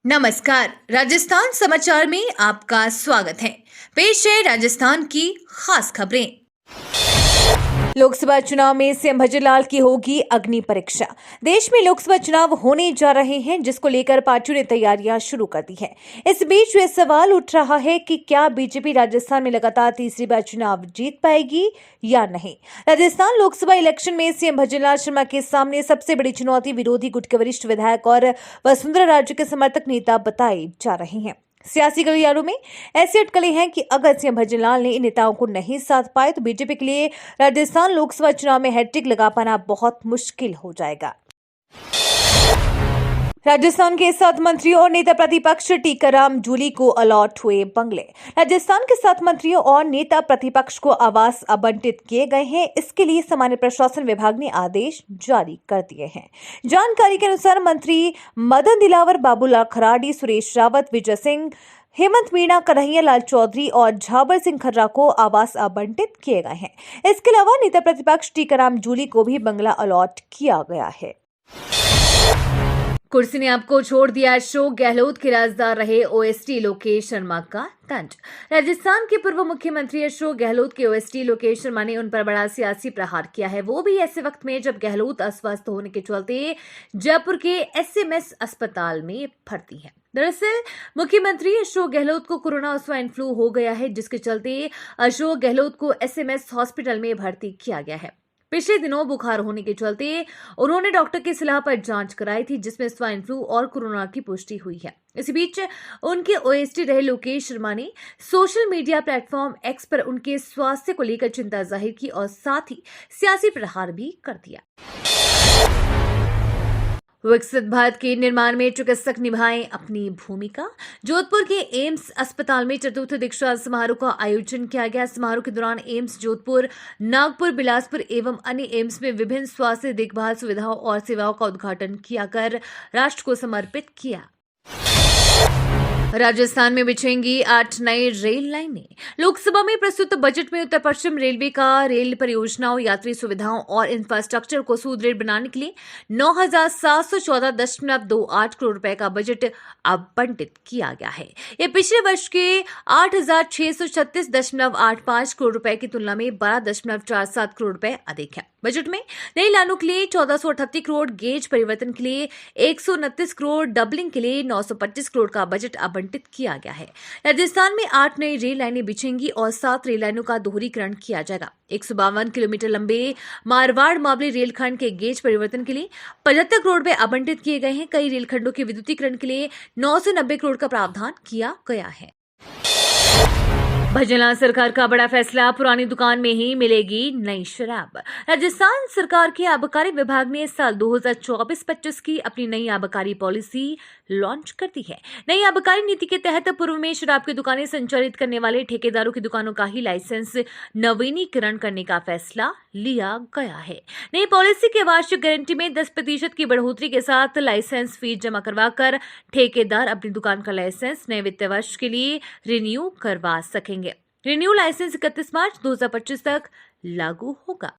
नमस्कार, राजस्थान समाचार में आपका स्वागत है। पेश है राजस्थान की खास खबरें। लोकसभा चुनाव में सीएम भजनलाल की होगी अग्नि परीक्षा। देश में लोकसभा चुनाव होने जा रहे हैं, जिसको लेकर पार्टियों ने तैयारियां शुरू कर दी है। इस बीच यह सवाल उठ रहा है कि क्या बीजेपी राजस्थान में लगातार तीसरी बार चुनाव जीत पाएगी या नहीं। राजस्थान लोकसभा इलेक्शन में सीएम भजनलाल शर्मा के सामने सबसे बड़ी चुनौती विरोधी गुट के वरिष्ठ विधायक और वसुंधरा राजे के समर्थक नेता बताए जा रहे हैं। सियासी गलियारों में ऐसी अटकलें हैं कि अगर सीएम भजनलाल ने इन नेताओं को नहीं साध पाए तो बीजेपी के लिए राजस्थान लोकसभा चुनाव में हैट्रिक लगा पाना बहुत मुश्किल हो जाएगा। राजस्थान के 7 मंत्रियों और नेता प्रतिपक्ष टीकाराम जूली को अलॉट हुए बंगले। राजस्थान के 7 मंत्रियों और नेता प्रतिपक्ष को आवास आवंटित किए गए हैं। इसके लिए सामान्य प्रशासन विभाग ने आदेश जारी कर दिए हैं। जानकारी के अनुसार मंत्री मदन दिलावर, बाबूलाल खराड़ी, सुरेश रावत, विजय सिंह, हेमंत मीणा, कन्हैया लाल चौधरी और झाबर सिंह खर्रा को आवास आवंटित किए गए हैं। इसके अलावा नेता प्रतिपक्ष टीकाराम जूली को भी बंगला अलॉट किया गया है। कुर्सी ने आपको छोड़ दिया। अशोक गहलोत के राजदार रहे ओएसडी लोकेश शर्मा का तंज। राजस्थान के पूर्व मुख्यमंत्री अशोक गहलोत के ओएसडी लोकेश शर्मा ने उन पर बड़ा सियासी प्रहार किया है, वो भी ऐसे वक्त में जब गहलोत अस्वस्थ होने के चलते जयपुर के एसएमएस अस्पताल में भर्ती है। दरअसल मुख्यमंत्री अशोक गहलोत को कोरोना और स्वाइन फ्लू हो गया है, जिसके चलते अशोक गहलोत को एसएमएस हॉस्पिटल में भर्ती किया गया है। पिछले दिनों बुखार होने के चलते उन्होंने डॉक्टर की सलाह पर जांच कराई थी, जिसमें स्वाइन फ्लू और कोरोना की पुष्टि हुई है। इसी बीच उनके ओएसडी रहे लोकेश शर्मा ने सोशल मीडिया प्लेटफॉर्म एक्स पर उनके स्वास्थ्य को लेकर चिंता जाहिर की और साथ ही सियासी प्रहार भी कर दिया। विकसित भारत के निर्माण में चिकित्सक निभाएं अपनी भूमिका। जोधपुर के एम्स अस्पताल में चतुर्थ दीक्षांत समारोह का आयोजन किया गया। समारोह के दौरान एम्स जोधपुर, नागपुर, बिलासपुर एवं अन्य एम्स में विभिन्न स्वास्थ्य देखभाल सुविधाओं और सेवाओं का उद्घाटन किया कर राष्ट्र को समर्पित किया। राजस्थान में बिछेंगी 8 नई रेल लाइनें। लोकसभा में प्रस्तुत बजट में उत्तर पश्चिम रेलवे का रेल परियोजनाओं, यात्री सुविधाओं और इंफ्रास्ट्रक्चर को सुदृढ़ बनाने के लिए 9,714.28 करोड़ रुपए का बजट आवंटित किया गया है। यह पिछले वर्ष के 8,636.85 करोड़ रुपए की तुलना में 12.47 करोड़ रुपए अधिक है। बजट में नई लाइनों के लिए 1438 करोड़, गेज परिवर्तन के लिए 129 करोड़, डबलिंग के लिए 925 करोड़ का बजट आवंटित किया गया है। राजस्थान में 8 नई रेल लाइनें बिछेंगी और 7 रेल लाइनों का दोहरीकरण किया जाएगा। 152 किलोमीटर लंबे मारवाड़ मावली रेलखंड के गेज परिवर्तन के लिए 75 करोड़ रुपए आवंटित किए गए हैं। कई रेलखंडों के विद्युतीकरण के लिए 990 करोड़ का प्रावधान किया गया है। भजनलाल सरकार का बड़ा फैसला, पुरानी दुकान में ही मिलेगी नई शराब। राजस्थान सरकार के आबकारी विभाग ने साल 2024-25 की अपनी नई आबकारी पॉलिसी लॉन्च कर दी है। नई आबकारी नीति के तहत पूर्व में शराब की दुकानें संचालित करने वाले ठेकेदारों की दुकानों का ही लाइसेंस नवीनीकरण करने का फैसला लिया गया है। नई पॉलिसी के वार्षिक गारंटी में 10% की बढ़ोतरी के साथ लाइसेंस फीस जमा करवाकर ठेकेदार अपनी दुकान का लाइसेंस नए वित्तीय वर्ष के लिए रिन्यू करवा सकेंगे। रिन्यू लाइसेंस 31 मार्च 2025 तक लागू होगा।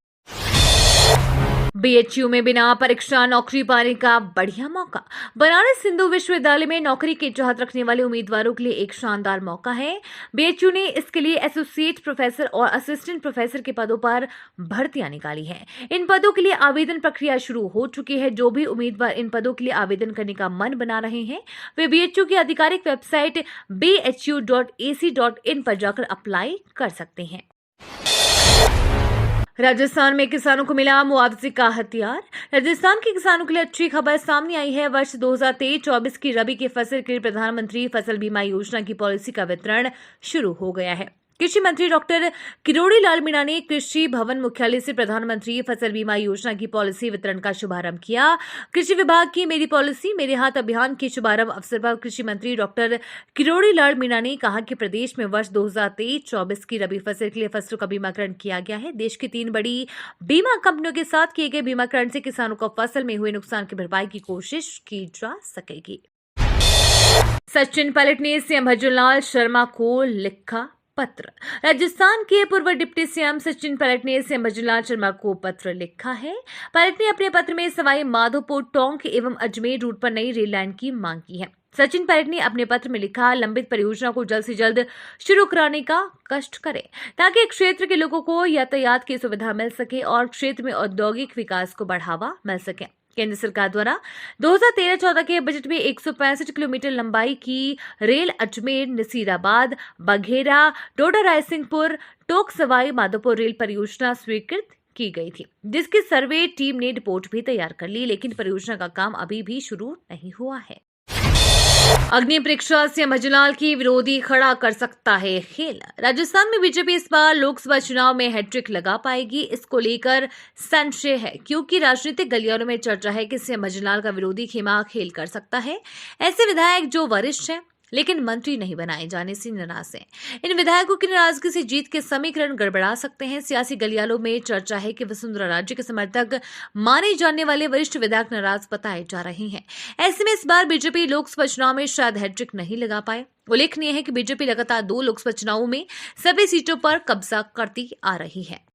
बीएचयू में बिना परीक्षा नौकरी पाने का बढ़िया मौका। बनारस हिंदू विश्वविद्यालय में नौकरी की चाहत रखने वाले उम्मीदवारों के लिए एक शानदार मौका है। बीएचयू ने इसके लिए एसोसिएट प्रोफेसर और असिस्टेंट प्रोफेसर के पदों पर भर्तियां निकाली हैं। इन पदों के लिए आवेदन प्रक्रिया शुरू हो चुकी है। जो भी उम्मीदवार इन पदों के लिए आवेदन करने का मन बना रहे हैं, वे बीएचयू की आधिकारिक वेबसाइट bhu.ac.in पर जाकर अप्लाई कर सकते हैं। राजस्थान में किसानों को मिला मुआवजे का हथियार। राजस्थान के किसानों के लिए अच्छी खबर सामने आई है। वर्ष 2023-24 की रबी की फसल के लिए प्रधानमंत्री फसल बीमा योजना की पॉलिसी का वितरण शुरू हो गया है। कृषि मंत्री डॉक्टर किरोड़ी लाल मीणा ने कृषि भवन मुख्यालय से प्रधानमंत्री फसल बीमा योजना की पॉलिसी वितरण का शुभारंभ किया। कृषि विभाग की मेरी पॉलिसी मेरे हाथ अभियान के शुभारंभ अवसर पर कृषि मंत्री डॉक्टर किरोड़ी लाल मीणा ने कहा कि प्रदेश में वर्ष 2023-24 की रबी फसल के लिए फसलों का बीमाकरण किया गया है। देश की 3 बड़ी बीमा कंपनियों के साथ किए गए बीमाकरण से किसानों को फसल में हुए नुकसान की भरपाई की कोशिश की जा सकेगी। सचिन पायलट ने सीएम भजनलाल शर्मा को लिखा पत्र। राजस्थान के पूर्व डिप्टी सीएम सचिन पायलट ने सीएम भजनलाल शर्मा को पत्र लिखा है। पायलट ने अपने पत्र में सवाई माधोपुर, टोंक एवं अजमेर रूट पर नई रेल लाइन की मांग की है। सचिन पायलट ने अपने पत्र में लिखा, लंबित परियोजना को जल्द से जल्द शुरू कराने का कष्ट करें ताकि क्षेत्र के लोगों को यातायात की सुविधा मिल सके और क्षेत्र में औद्योगिक विकास को बढ़ावा मिल सके। केंद्र सरकार द्वारा 2013-14 के बजट में 165 किलोमीटर लंबाई की रेल अजमेर, नसीराबाद, बघेरा, डोडा रायसिंहपुर, टोंक सवाई माधोपुर रेल परियोजना स्वीकृत की गई थी, जिसकी सर्वे टीम ने रिपोर्ट भी तैयार कर ली, लेकिन परियोजना का काम अभी भी शुरू नहीं हुआ है। अग्नि परीक्षा सीएम भजनलाल की विरोधी खड़ा कर सकता है खेल। राजस्थान में बीजेपी इस बार लोकसभा चुनाव में हैट्रिक लगा पाएगी, इसको लेकर संशय है, क्योंकि राजनीतिक गलियारों में चर्चा है कि सीएम भजनलाल का विरोधी खेमा खेल कर सकता है। ऐसे विधायक जो वरिष्ठ हैं लेकिन मंत्री नहीं बनाए जाने से नाराज हैं। इन विधायकों की नाराजगी से जीत के समीकरण गड़बड़ा सकते हैं। सियासी गलियारों में चर्चा है कि वसुंधरा राज्य के समर्थक माने जाने वाले वरिष्ठ विधायक नाराज बताए जा रहे हैं। ऐसे में इस बार बीजेपी लोकसभा चुनाव में शायद हैट्रिक नहीं लगा पाए। उल्लेखनीय है कि बीजेपी लगातार 2 लोकसभा चुनावों में सभी सीटों पर कब्जा करती आ रही है।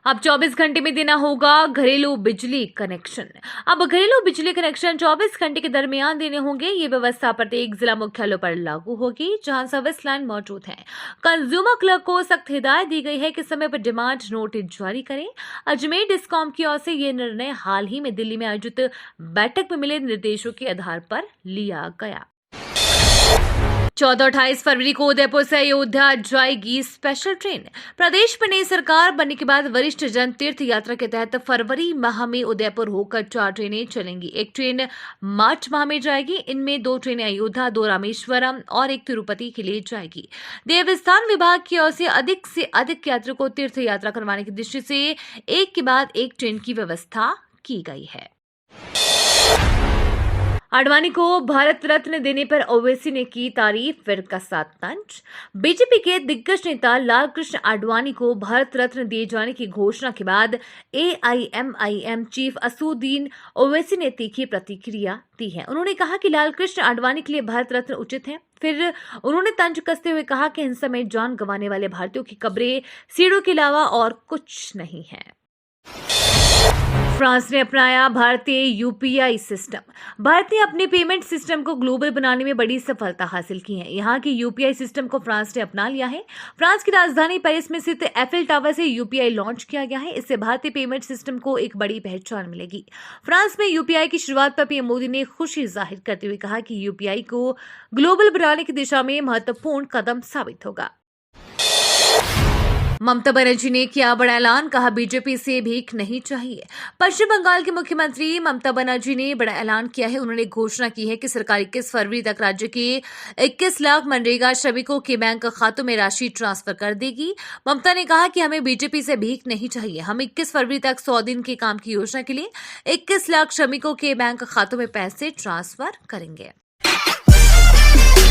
अब 24 घंटे में देना होगा घरेलू बिजली कनेक्शन। अब घरेलू बिजली कनेक्शन 24 घंटे के दरमियान देने होंगे। ये व्यवस्था प्रत्येक जिला मुख्यालयों पर लागू होगी जहां सर्विस लाइन मौजूद है। कंज्यूमर क्लर्क को सख्त हिदायत दी गई है कि समय पर डिमांड नोटिस जारी करें। अजमेर डिस्कॉम की ओर से यह निर्णय हाल ही में दिल्ली में आयोजित बैठक में मिले निर्देशों के आधार पर लिया गया। 14-28 फरवरी को उदयपुर से अयोध्या जाएगी स्पेशल ट्रेन। प्रदेश में नई सरकार बनने के बाद वरिष्ठ जन तीर्थ यात्रा के तहत फरवरी माह में उदयपुर होकर 4 ट्रेनें चलेंगी। एक ट्रेन मार्च माह में जाएगी। इनमें 2 ट्रेनें अयोध्या, 2 रामेश्वरम और 1 तिरुपति के लिए जाएगी। देवस्थान विभाग की ओर से अधिक यात्रियों को तीर्थ यात्रा करवाने की दृष्टि से एक के बाद एक ट्रेन की व्यवस्था की गई है। आडवाणी को भारत रत्न देने पर ओवैसी ने की तारीफ, फिर कसा तंज। बीजेपी के दिग्गज नेता लाल कृष्ण आडवाणी को भारत रत्न दिए जाने की घोषणा के बाद एआईएमआईएम चीफ असदुद्दीन ओवैसी ने तीखी प्रतिक्रिया दी है। उन्होंने कहा कि लाल कृष्ण आडवाणी के लिए भारत रत्न उचित है। फिर उन्होंने तंज कसते हुए कहा कि हिंसा में जान गंवाने वाले भारतीयों की कब्रें सीढ़ों के अलावा और कुछ नहीं है। फ्रांस ने अपनाया भारतीय यूपीआई सिस्टम। भारत ने अपने पेमेंट सिस्टम को ग्लोबल बनाने में बड़ी सफलता हासिल की है। यहाँ की यूपीआई सिस्टम को फ्रांस ने अपना लिया है। फ्रांस की राजधानी पेरिस में स्थित एफिल टावर से यूपीआई लॉन्च किया गया है। इससे भारतीय पेमेंट सिस्टम को एक बड़ी पहचान मिलेगी। फ्रांस में यूपीआई की शुरुआत पर पीएम मोदी ने खुशी जाहिर करते हुए कहा कि यूपीआई को ग्लोबल बनाने की दिशा में महत्वपूर्ण कदम साबित होगा। ममता बनर्जी ने किया बड़ा ऐलान, कहा बीजेपी से भीख नहीं चाहिए। पश्चिम बंगाल के मुख्यमंत्री ममता बनर्जी ने बड़ा ऐलान किया है। उन्होंने घोषणा की है कि सरकार 21 फरवरी तक राज्य के 21 लाख मनरेगा श्रमिकों के बैंक खातों में राशि ट्रांसफर कर देगी। ममता ने कहा कि हमें बीजेपी से भीख नहीं चाहिए। हम 21 फरवरी तक 100 दिन के काम की योजना के लिए 21 लाख श्रमिकों के बैंक खातों में पैसे ट्रांसफर करेंगे।